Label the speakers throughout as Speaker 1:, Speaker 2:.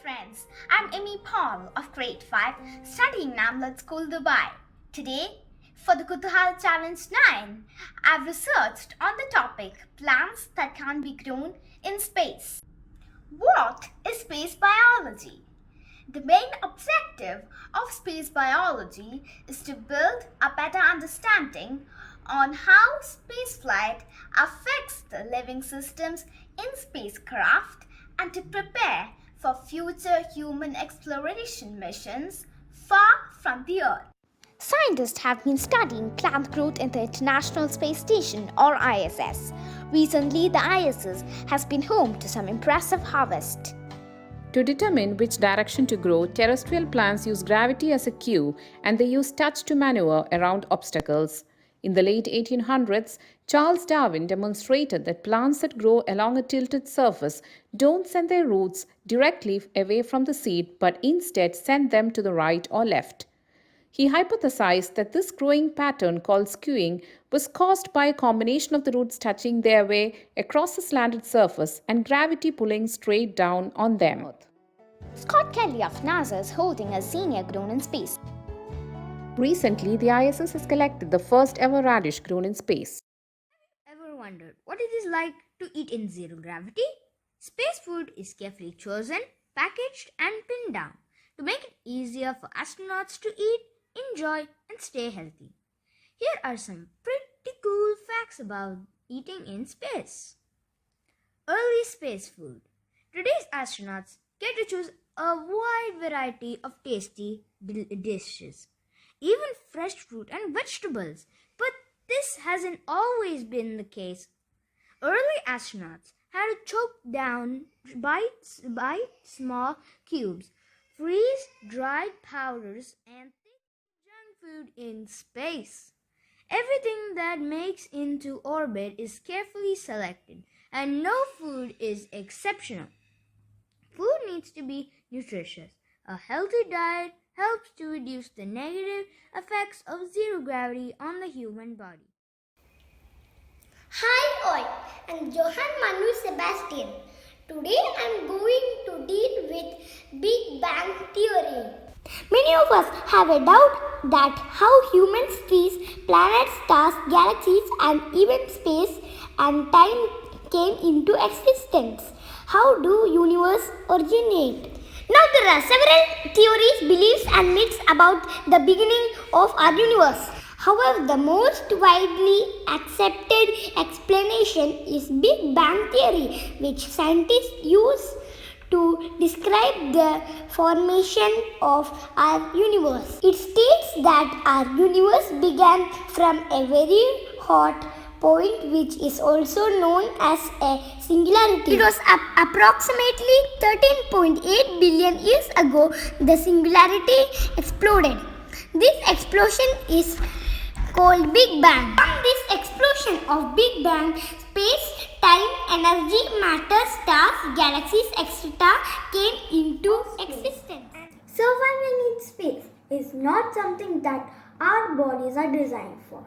Speaker 1: friends, I'm Amy Paul of Grade 5 studying Namlat School, Dubai. Today, for the Qutuhal Challenge 9, I've researched on the topic plants that can be grown in space. What is space biology? The main objective of space biology is to build a better understanding on how spaceflight affects the living systems in spacecraft and to prepare for future human exploration missions far from the Earth. Scientists have been studying plant growth in the International Space Station or ISS. Recently, the ISS has been home to some impressive harvests.
Speaker 2: To determine which direction to grow, terrestrial plants use gravity as a cue and they use touch to maneuver around obstacles. In the late 1800s, Charles Darwin demonstrated that plants that grow along a tilted surface don't send their roots directly away from the seed but instead send them to the right or left. He hypothesized that this growing pattern called skewing was caused by a combination of the roots touching their way across the slanted surface and gravity pulling straight down on them.
Speaker 1: Scott Kelly of NASA is holding a zinnia grown in space.
Speaker 2: Recently, the ISS has collected the first ever radish grown in space.
Speaker 3: Ever wondered what it is like to eat in zero gravity? Space food is carefully chosen, packaged, and pinned down to make it easier for astronauts to eat, enjoy, and stay healthy. Here are some pretty cool facts about eating in space. Early space food. Today's astronauts get to choose a wide variety of tasty dishes, even fresh fruit and vegetables. But this hasn't always been the case. Early astronauts had to choke down bites by small cubes, freeze dried powders, and junk food in space. Everything that makes into orbit is carefully selected, and no food is exceptional. Food needs to be nutritious. A healthy diet helps to reduce the negative effects of zero gravity on the human body.
Speaker 4: Hi all, I'm Johan Manu Sebastian. Today I'm going to deal with Big Bang Theory. Many of us have a doubt that how humans, trees, planets, stars, galaxies, and even space and time came into existence. How do universe originate? Now there are several theories, beliefs and myths about the beginning of our universe. However, the most widely accepted explanation is Big Bang Theory, which scientists use to describe the formation of our universe. It states that our universe began from a very hot point, which is also known as a singularity. It was approximately 13.8 billion years ago the singularity exploded. This explosion is called Big Bang. From this explosion of Big Bang, space, time, energy, matter, stars, galaxies, etc. came into existence. Surviving in space is not something that our bodies are designed for.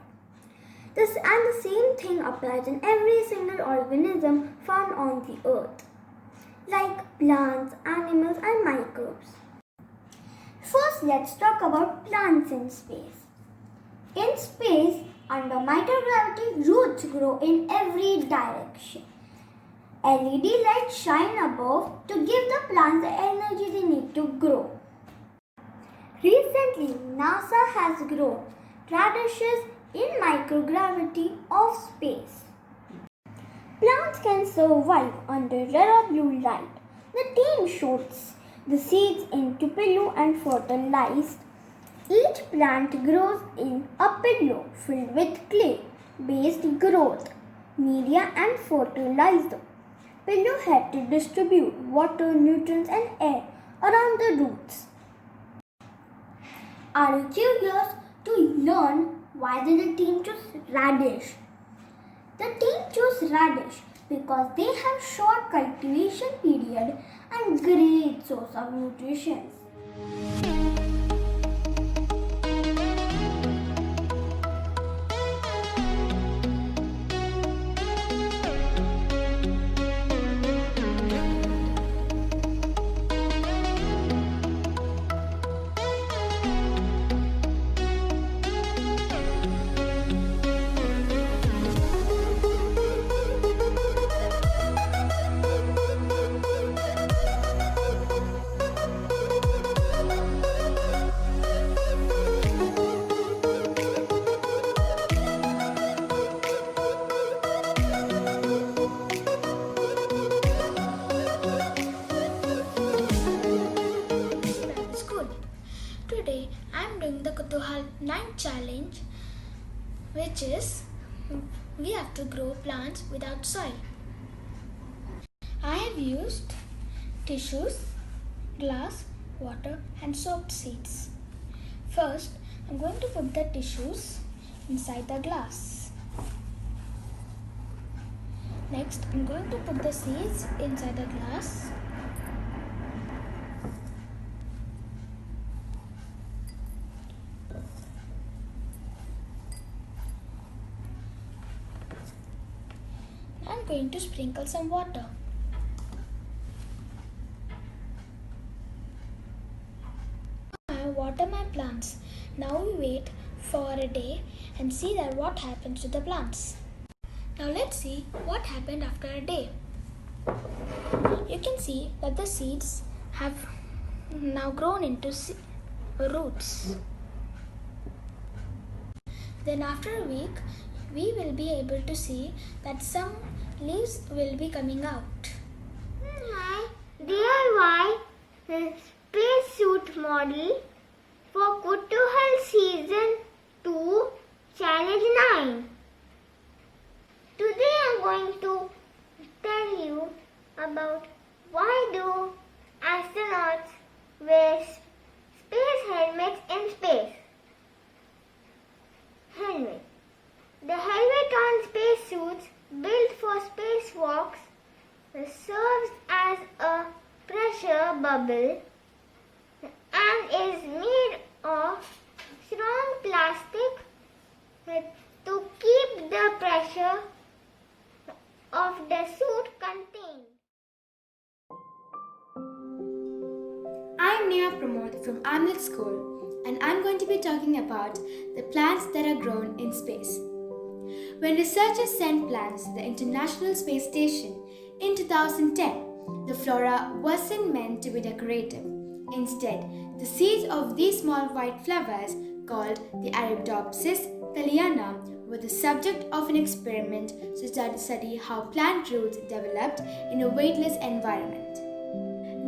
Speaker 4: The same thing applies in every single organism found on the earth, like plants, animals, and microbes. First, let's talk about plants in space. In space, under microgravity, roots grow in every direction. LED lights shine above to give the plants the energy they need to grow. Recently, NASA has grown radishes in microgravity of space. Plants can survive under red or blue light. The team shoots the seeds into pillow and fertilized. Each plant grows in a pillow filled with clay-based growth media and fertilized. Pillow had to distribute water, nutrients and air around the roots. Are you curious to learn why did the team choose radish? The team chose radish because they have short cultivation period and great source of nutrition.
Speaker 5: challenge, which is we have to grow plants without soil. I have used tissues, glass, water and soaked seeds. First, I'm going to put the tissues inside the glass. Next, I'm going to put the seeds inside the glass. I'm going to sprinkle some water. I water my plants. Now we wait for a day and see that what happens to the plants. Now let's see what happened after a day. You can see that the seeds have now grown into roots. Then after a week, we will be able to see that some leaves will be coming out.
Speaker 4: My DIY spacesuit model for Qutuhal Season 2 Challenge 9. Today I'm going to tell you about why do astronauts wear space helmets in space. Helmet. The helmet on spacesuits built for spacewalks serves as a pressure bubble and is made of strong plastic to keep the pressure of the suit contained.
Speaker 6: I'm Nia Pramod from Amlet School, and I'm going to be talking about the plants that are grown in space. When researchers sent plants to the International Space Station in 2010, the flora wasn't meant to be decorative. Instead, the seeds of these small white flowers, called the Arabidopsis thaliana, were the subject of an experiment to study how plant roots developed in a weightless environment.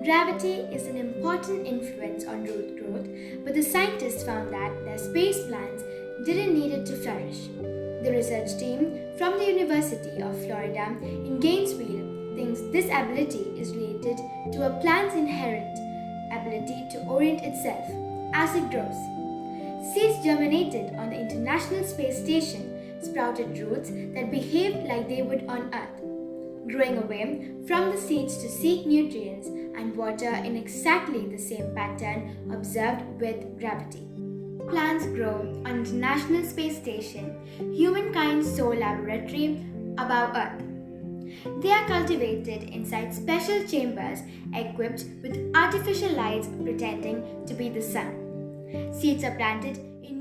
Speaker 6: Gravity is an important influence on root growth, but the scientists found that their space plants didn't need it to flourish. The research team from the University of Florida in Gainesville thinks this ability is related to a plant's inherent ability to orient itself as it grows. Seeds germinated on the International Space Station sprouted roots that behaved like they would on Earth, growing away from the seeds to seek nutrients and water in exactly the same pattern observed with gravity. Plants grow on International Space Station, humankind's sole laboratory above Earth. They are cultivated inside special chambers equipped with artificial lights pretending to be the sun. Seeds are planted in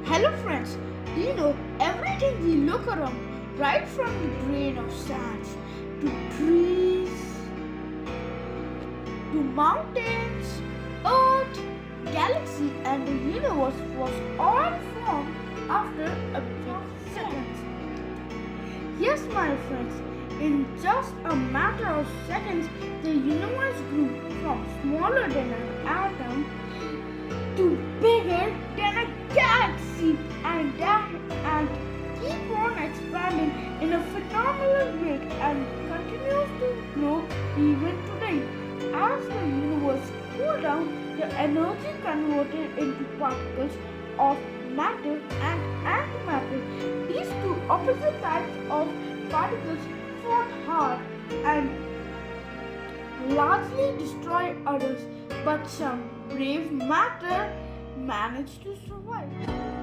Speaker 7: Hello friends, everything we look around, right from the grain of sand to trees, to mountains, earth, galaxy and the universe was all formed after a few seconds. Yes my friends, in just a matter of seconds, the universe grew from smaller than an atom to bigger than a galaxy and keep on expanding in a phenomenal rate and continues to grow even today. As the universe cooled down, the energy converted into particles of matter and antimatter. These two opposite types of particles fought hard and largely destroyed others, but some brave matter managed to survive.